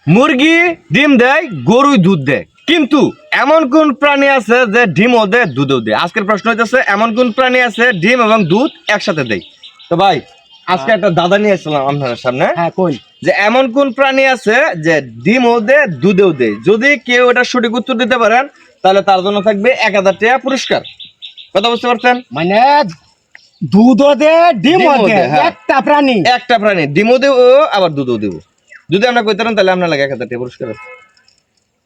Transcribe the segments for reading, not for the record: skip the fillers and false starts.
মুরগি ডিম দেয়, গরুই দুধ দেয়, কিন্তু এমন কোন প্রাণী আছে যে ডিমও দেয় দুধও দেয়? আজকের প্রশ্ন হইতেছে এমন কোন প্রাণী আছে ডিম এবং দুধ একসাথে দেয়? তো ভাই আজকে একটা দাদা নিয়ে আসলাম আপনার সামনে, হ্যাঁ কোন যে এমন কোন প্রাণী আছে যে ডিমও দেয় দুধেও দেয়। যদি কেউ এটা সঠিক উত্তর দিতে পারেন তাহলে তার জন্য থাকবে 1000 টাকা পুরস্কার। কথা বুঝতে পারছেন? মানে দুধও দে ডিমও ডিমও দে দে, হ্যাঁ। একটা প্রাণী। একটা প্রাণী ডিমও দেব আবার দুধও দেব। যদি আমরা কইতে পারেন তাহলে আপনার লাগে 1000 টাকা পুরস্কার আছে।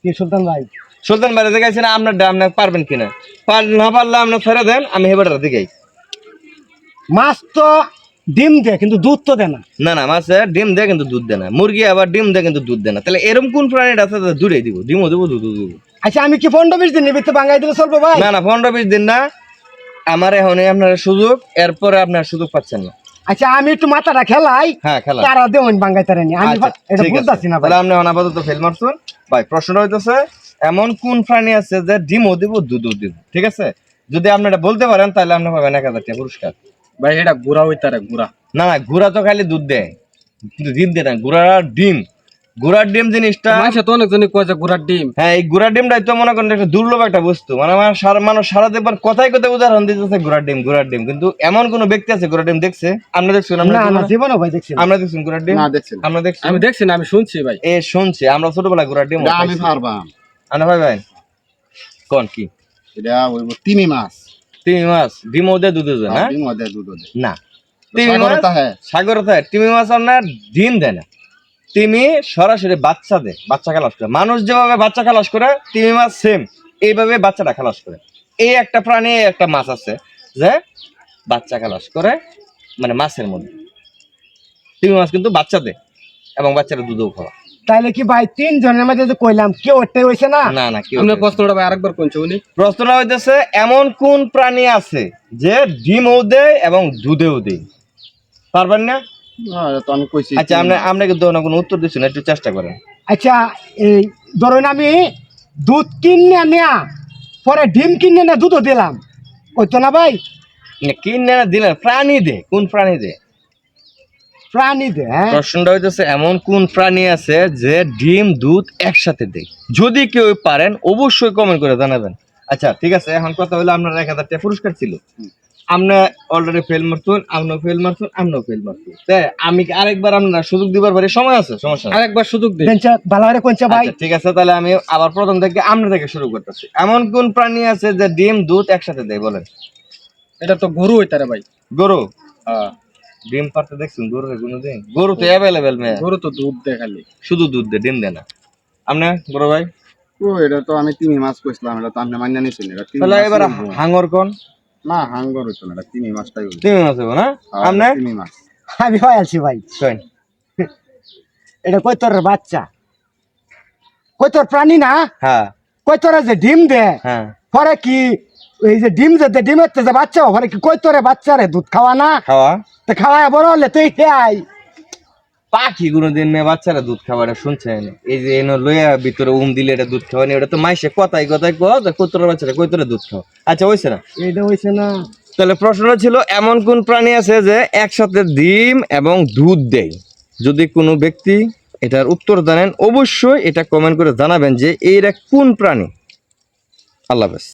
কি সুলতান ভাই সুলতান বাইরে দেখেছি না, আপনার আপনি পারবেন কিনা? না পারলে আপনি ফেরে দেন, আমি হেবাটার দিকেই। মাছ তো ডিম দে কিন্তু দুধ তো দে না। না না, মাছে ডিম দেয় কিন্তু দুধ দেয় না, মুরগি আবার ডিম দেয় কিন্তু দুধ দেয় না। তাহলে এরকম কোন প্রাণীটা আছে যে দুধই দিব, ডিমও দেবো দুধও দেবো? আচ্ছা আমি কি 15-20 দিন নিবি তো বাঙাই দিলে চলবো ভাই? না না, 15-20 দিন না, আমার এখন আপনার সুযোগ, এরপরে আপনার সুযোগ পাচ্ছেন না। আচ্ছা আমি একটু মাথাটা খেলাই, হ্যাঁ খেলা। তারা দেওয়ান বাঙাই তারা নি আমি আচ্ছা, এটা ঠিক আছে। বুঝতাছি না ভাই। তাহলে আপনি অনাপাতত ফেল মারছেন ভাই। প্রশ্নটা হইতেছে এমন কোন প্রাণী আছে যে ডিমও দিব দুধও দিব? ঠিক আছে, যদি আপনি এটা বলতে পারেন তাহলে আপনি পাবেন 1000 টাকা পুরস্কার। ভাই এটা গুড়া হইতারে গুড়া। না না, ঘোড়া তো খালি দুধ দেয় কিন্তু ডিম দেয় না। ঘোড়ার ডিম জিনিসটা, মানুষ তো অনেকজনই কয় যে গুড়ার ডিম। হ্যাঁ এই ঘোড়ার ডিমটাই তো মনে করেন একটা দুর্লভ একটা বস্তু। মানে মানুষ সারা দেখবার কথায় কথায় উদাহরণ দিতেছে ঘোড়ার ডিম, কিন্তু এমন কোন ব্যক্তি আছে ঘোড়ার ডিম দেখছে? আমরা দেখছেন? না না জীবনও ভাই দেখছি না। আমরা দেখছেন ঘোড়ার ডিম? না দেখছি না। আমরা দেখছি, আমি দেখছি না, আমি শুনছি ভাই। এ শুনছি, আমরা ছোটবেলায় ঘোড়ার ডিম এটা আমি পারবাম। আনা ভাই ভাই কোন কি এটা হইব তিমি মাছ। তিমি মাছ ডিম ওদের দুধ দেয় না? ডিম ওদের দুধ ওদের। না, তিমি সাগরে মাছ তাহে। সাগরে থাকে। তিমি মাছ আপনার ডিম দেয় না, তিমি সরাসরি বাচ্চা দেয়, বাচ্চা খালাস করে। মানুষ যেভাবে বাচ্চা খালাস করে তিমি মাছ সেম এইভাবে বাচ্চাটা খালাস করে। এই একটা প্রাণী, একটা মাছ আছে যে বাচ্চা খালাস করে, মানে মাছের মধ্যে। তিমি মাছ কিন্তু বাচ্চা দেয় এবং বাচ্চারা দুধও খাওয়া। তাইলে কি ভাই 3 জনের মধ্যে যে কইলাম কেউ ওটাই হইছে না? না না, কেউ আপনার প্রশ্নটা ভাই আরেকবার কোনছে উনি? প্রশ্নটা হইতেছে এমন কোন প্রাণী আছে যে ডিমও দেয় এবং দুধেও দেয়? পারবেন না? না, এটা তো আমি কইছি। আচ্ছা, আপনি কিন্তু কোনো উত্তর দিচ্ছেন, একটু চেষ্টা করেন। আচ্ছা এই ধরুন আমি দুধ কিনে নেয়া পরে ডিম কিনে না দুধও দিলাম, ওই তো না ভাই? কিনে দিলেন, প্রাণী দে, কোন প্রাণী দে? প্রাণী দে, হ্যাঁ। প্রশ্নটা হইতেছে এমন কোন প্রাণী আছে যে ডিম দুধ একসাথে দেয়? যদি কেউ পারেন অবশ্যই কমেন্ট করে জানাবেন। আচ্ছা ঠিক আছে, এখন কথা হলো আপনার 1000 টাকা পুরস্কার ছিল, আপনি অলরেডি ফেল মারতুন, আপনিও ফেল মারতুন, আপনিও ফেল মারতুন। তাই আমি কি আরেকবার আপনার সুযোগ দিবার পারি? সময় আছে, সমস্যা নাই। আরেকবার সুযোগ দিন। বেঞ্চা ভালো করে কোনটা ভাই? আচ্ছা ঠিক আছে, তাহলে আমি আবার প্রথম থেকে আমরা থেকে শুরু করতেছি। এমন কোন প্রাণী আছে যে ডিম দুধ একসাথে দেয়? বলেন। এটা তো গরু হইতারে ভাই। গরু? হ্যাঁ ডিম পারতে দেখছেন গরুর কোনোদিন? গরু তো অ্যাভেলেবেল মেয়ে, গরু তো দুধ দেয় খালি। শুধু দুধ দেয়, ডিম দেয় না। আপনি বড় ভাই? ও এটা তো আমি তিমি মাছ কইছিলাম, এটা তো আপনি মান্য নিছেন। এটা তিমি তাহলে মাছ এবার হইবো। হাঙ্গর কোন? না হাঙ্গর হইতো না, এটা তিমি মাছটাই হইবো। তিমি মাছ হইব না? হ্যাঁ, আপনি তিমি মাছ। আমি ভাই আছি ভাই। কইন। এটা কই তোর বাচ্চা, কই তোর প্রাণী না, হ্যাঁ কই তোরা যে ডিম দে হ্যাঁ পরে কি এই যে ডিম যে ডিমের যে বাচ্চা পরে কি কই তোরে বাচ্চারে দুধ খাওয়া না? খাওয়া। তো খাওয়ায় বড় হলে তুই খেয়াই। পাখি কোনোদিন বাচ্চারা দুধ খাওয়াটা শুনছেন? এই যে এনে লইয়া ভিতরে দিলে এটা দুধ খাওয়ানি, ওটা তো মাইসে কথায় কথায় কতটা বাচ্চারা কইতরে দুধ খাওয়া। আচ্ছা হইছে না? এটা হইছে না। তাহলে প্রশ্নটা ছিল এমন কোন প্রাণী আছে যে একসাথে ডিম এবং দুধ দেয়? যদি কোনো ব্যক্তি এটার উত্তর জানেন অবশ্যই এটা কমেন্ট করে জানাবেন যে এইটা কোন প্রাণী। আল্লাহ হাফেজ।